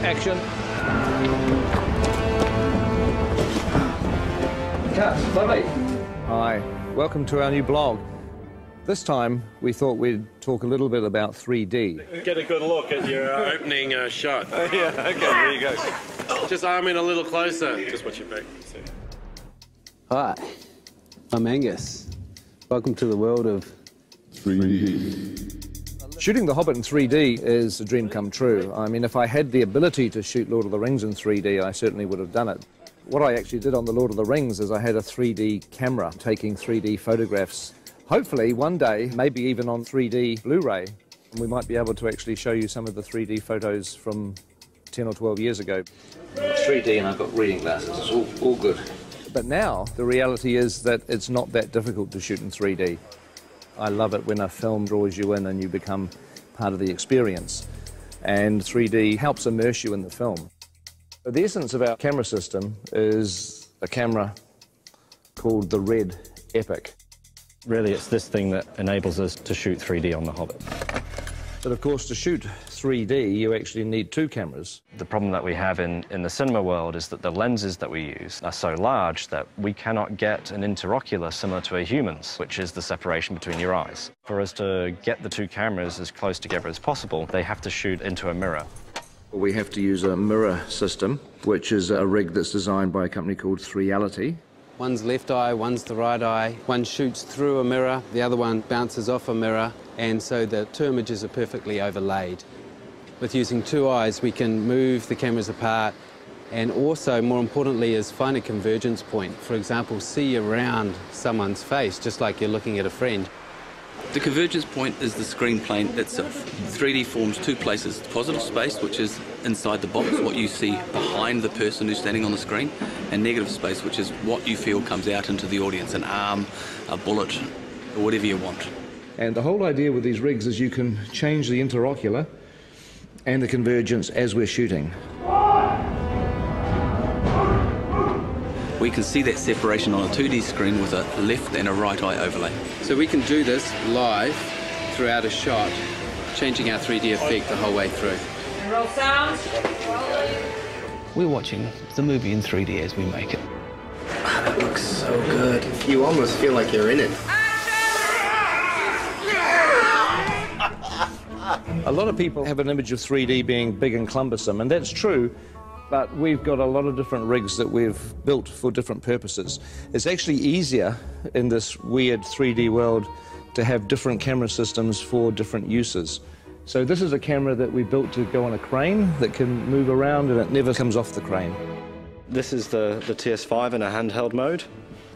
Action. Cut. Lovely. Hi. Welcome to our new blog. This time, we thought we'd talk a little bit about 3D. Get a good look at your opening shot. Yeah, okay, there you go. Just arm in a little closer. Just watch your back. Hi, I'm Angus. Welcome to the world of 3D. Shooting The Hobbit in 3D is a dream come true. I mean, if I had the ability to shoot Lord of the Rings in 3D, I certainly would have done it. What I actually did on The Lord of the Rings is I had a 3D camera taking 3D photographs. Hopefully, one day, maybe even on 3D Blu-ray, we might be able to actually show you some of the 3D photos from 10 or 12 years ago. It's 3D and I've got reading glasses, it's all good. But now, the reality is that it's not that difficult to shoot in 3D. I love it when a film draws you in and you become part of the experience. And 3D helps immerse you in the film. The essence of our camera system is a camera called the Red Epic. Really, it's this thing that enables us to shoot 3D on The Hobbit. But of course, to shoot 3D, you actually need two cameras. The problem that we have in the cinema world is that the lenses that we use are so large that we cannot get an interocular similar to a human's, which is the separation between your eyes. For us to get the two cameras as close together as possible, they have to shoot into a mirror. We have to use a mirror system, which is a rig that's designed by a company called 3Reality. one's left eye, one's the right eye. One shoots through a mirror, the other one bounces off a mirror, and so the two images are perfectly overlaid. With using two eyes, we can move the cameras apart and also, more importantly, is find a convergence point. For example, see around someone's face, just like you're looking at a friend. The convergence point is the screen plane itself. 3D forms two places, positive space, which is inside the box, what you see behind the person who's standing on the screen, and negative space, which is what you feel comes out into the audience, an arm, a bullet, or whatever you want. And the whole idea with these rigs is you can change the interocular and the convergence as we're shooting. We can see that separation on a 2D screen with a left and a right eye overlay. So we can do this live throughout a shot, changing our 3D effect the whole way through. Roll sound. We're watching the movie in 3D as we make it. That looks so good. You almost feel like you're in it. A lot of people have an image of 3D being big and cumbersome, and that's true. But we've got a lot of different rigs that we've built for different purposes. It's actually easier in this weird 3D world to have different camera systems for different uses. So this is a camera that we built to go on a crane that can move around and it never comes off the crane. This is the TS5 in a handheld mode.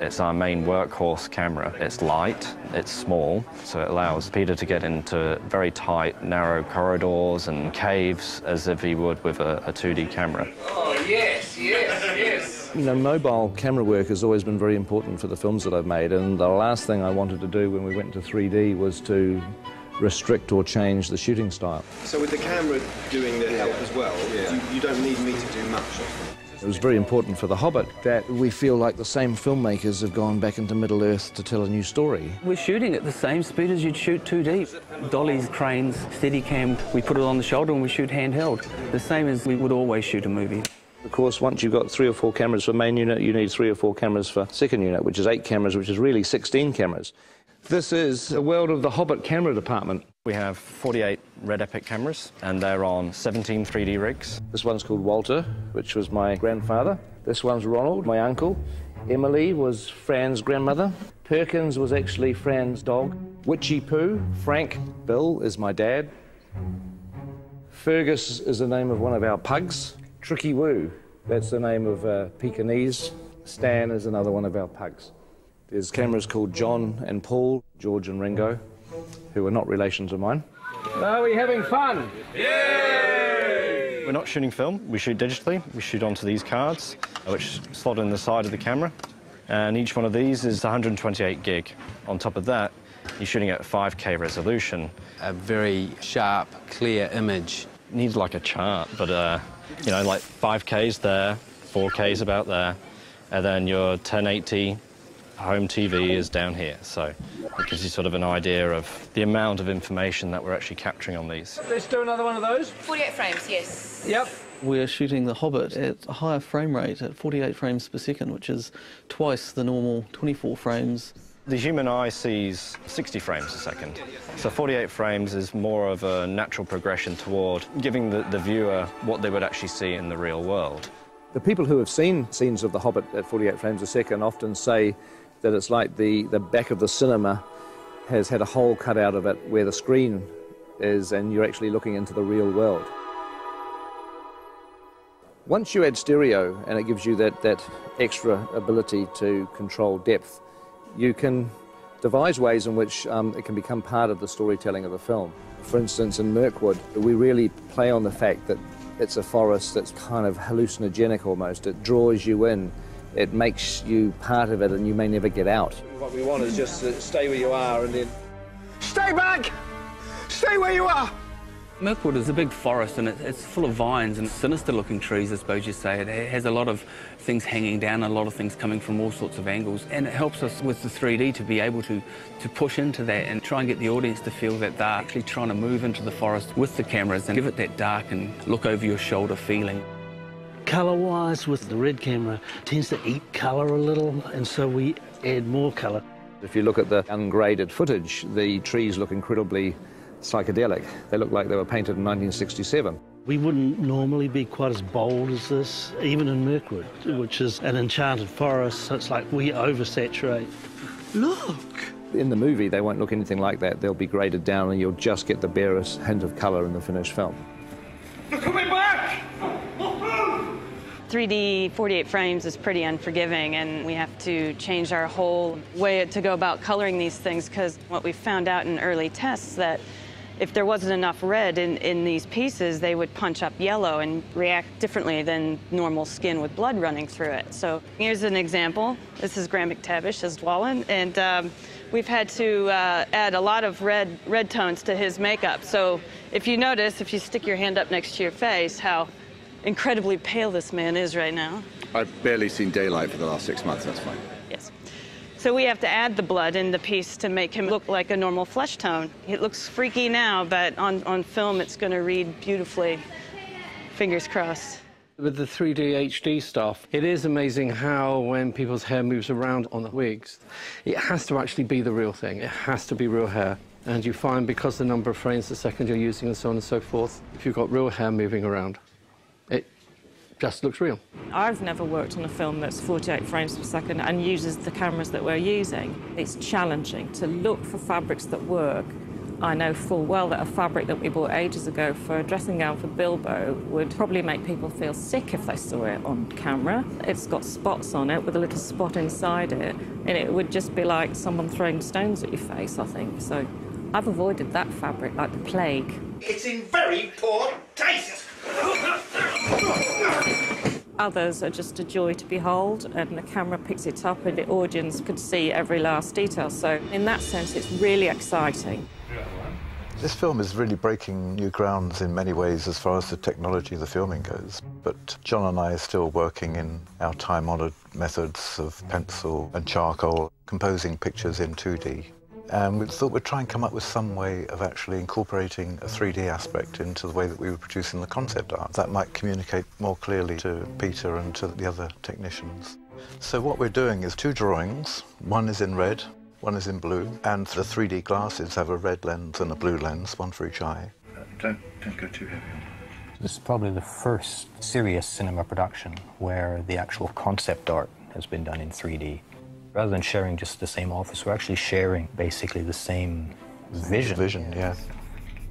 It's our main workhorse camera. It's light, it's small, so it allows Peter to get into very tight, narrow corridors and caves as if he would with a 2D camera. Oh, yes, yes, yes. You know, mobile camera work has always been very important for the films that I've made, and the last thing I wanted to do when we went to 3D was to restrict or change the shooting style. So with the camera doing the help as well, you don't need me to do much. It was very important for The Hobbit that we feel like the same filmmakers have gone back into Middle-earth to tell a new story. We're shooting at the same speed as you'd shoot 2D. Dollies, cranes, Steadicam, we put it on the shoulder and we shoot handheld. The same as we would always shoot a movie. Of course, once you've got 3 or 4 cameras for main unit, you need 3 or 4 cameras for second unit, which is 8 cameras, which is really 16 cameras. This is the world of the Hobbit camera department. We have 48 Red Epic cameras, and they're on 17 3D rigs. This one's called Walter, which was my grandfather. This one's Ronald, my uncle. Emily was Fran's grandmother. Perkins was actually Fran's dog. Witchy Poo, Frank, Bill is my dad. Fergus is the name of one of our pugs. Tricky Woo, that's the name of Pekingese. Stan is another one of our pugs. There's cameras called John and Paul, George and Ringo, who are not relations of mine. Are we having fun? Yay! We're not shooting film, we shoot digitally. We shoot onto these cards, which slot in the side of the camera. And each one of these is 128 gig. On top of that, you're shooting at 5K resolution. A very sharp, clear image. Needs like a chart, but you know, like 5K's there, 4K's about there, and then your 1080 home TV is down here. So It gives you sort of an idea of the amount of information that we're actually capturing on these. Let's do another one of those. 48 frames, yes. Yep. We're shooting the Hobbit at a higher frame rate at 48 frames per second, which is twice the normal 24 frames. The human eye sees 60 frames a second, so 48 frames is more of a natural progression toward giving the viewer what they would actually see in the real world. The people who have seen scenes of The Hobbit at 48 frames a second often say that it's like the back of the cinema has had a hole cut out of it where the screen is, and you're actually looking into the real world. Once you add stereo, and it gives you that extra ability to control depth, you can devise ways in which it can become part of the storytelling of the film. For instance, in Mirkwood, we really play on the fact that it's a forest that's kind of hallucinogenic almost. It draws you in. It makes you part of it, and you may never get out. What we want is just to stay where you are and then... Stay back! Stay where you are! Mirkwood is a big forest, and it's full of vines and sinister-looking trees, I suppose you say. It has a lot of things hanging down, a lot of things coming from all sorts of angles, and it helps us with the 3D to be able to push into that and try and get the audience to feel that they're actually trying to move into the forest with the cameras and give it that dark and look over your shoulder feeling. Colour-wise, with the red camera, tends to eat colour a little, and so we add more colour. If you look at the ungraded footage, the trees look incredibly psychedelic. They look like they were painted in 1967. We wouldn't normally be quite as bold as this, even in Mirkwood, which is an enchanted forest, so it's like we oversaturate. Look! In the movie, they won't look anything like that. They'll be graded down, and you'll just get the barest hint of colour in the finished film. They're coming back! 3D 48 frames is pretty unforgiving, and we have to change our whole way to go about coloring these things, because what we found out in early tests that if there wasn't enough red in these pieces, they would punch up yellow and react differently than normal skin with blood running through it. So here's an example. This is Graham McTavish as Wallen, and we've had to add a lot of red tones to his makeup. So if you notice, if you stick your hand up next to your face, how incredibly pale this man is right now. I've barely seen daylight for the last 6 months, that's fine. Yes. So we have to add the blood in the piece to make him look like a normal flesh tone. It looks freaky now, but on film it's going to read beautifully. Fingers crossed. With the 3D HD stuff, it is amazing how when people's hair moves around on the wigs, it has to actually be the real thing. It has to be real hair. And you find, because the number of frames a second you're using and so on and so forth, if you've got real hair moving around, it just looks real. I've never worked on a film that's 48 frames per second and uses the cameras that we're using. It's challenging to look for fabrics that work. I know full well that a fabric that we bought ages ago for a dressing gown for Bilbo would probably make people feel sick if they saw it on camera. It's got spots on it with a little spot inside it, and it would just be like someone throwing stones at your face, I think. So I've avoided that fabric like the plague. It's in very poor taste! Others are just a joy to behold, and the camera picks it up and the audience could see every last detail. So in that sense, it's really exciting. This film is really breaking new grounds in many ways as far as the technology of the filming goes. But John and I are still working in our time-honoured methods of pencil and charcoal, composing pictures in 2D. And we thought we'd try and come up with some way of actually incorporating a 3D aspect into the way that we were producing the concept art. That might communicate more clearly to Peter and to the other technicians. So what we're doing is 2 drawings. One is in red, one is in blue, and the 3D glasses have a red lens and a blue lens, one for each eye. Don't go too heavy on it. This is probably the first serious cinema production where the actual concept art has been done in 3D. Rather than sharing just the same office, we're actually sharing basically the same vision. Vision, yeah.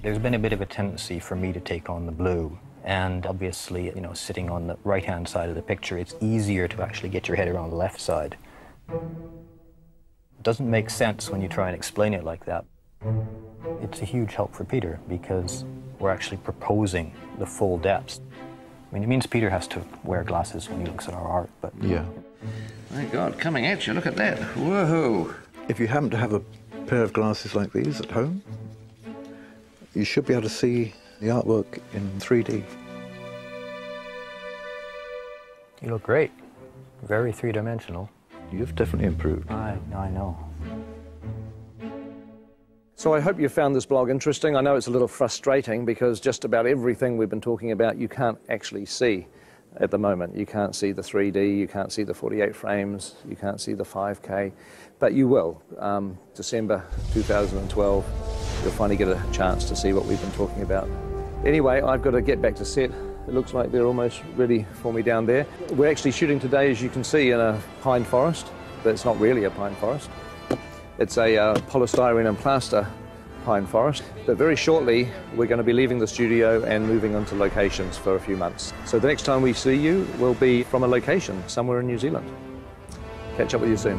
There's been a bit of a tendency for me to take on the blue. And obviously, you know, sitting on the right-hand side of the picture, it's easier to actually get your head around the left side. It doesn't make sense when you try and explain it like that. It's a huge help for Peter because we're actually proposing the full depths. I mean, it means Peter has to wear glasses when he looks at our art, but... Yeah. My God, coming at you, look at that. Whoa! If you happen to have a pair of glasses like these at home, you should be able to see the artwork in 3D. You look great. Very three-dimensional. You've definitely improved. I know. So I hope you found this blog interesting. I know it's a little frustrating because just about everything we've been talking about you can't actually see at the moment. You can't see the 3D, you can't see the 48 frames, you can't see the 5K, but you will. December 2012, you'll finally get a chance to see what we've been talking about. Anyway, I've got to get back to set. It looks like they're almost ready for me down there. We're actually shooting today, as you can see, in a pine forest, but it's not really a pine forest. It's a polystyrene and plaster pine forest. But very shortly, we're going to be leaving the studio and moving on to locations for a few months. So the next time we see you will be from a location somewhere in New Zealand. Catch up with you soon.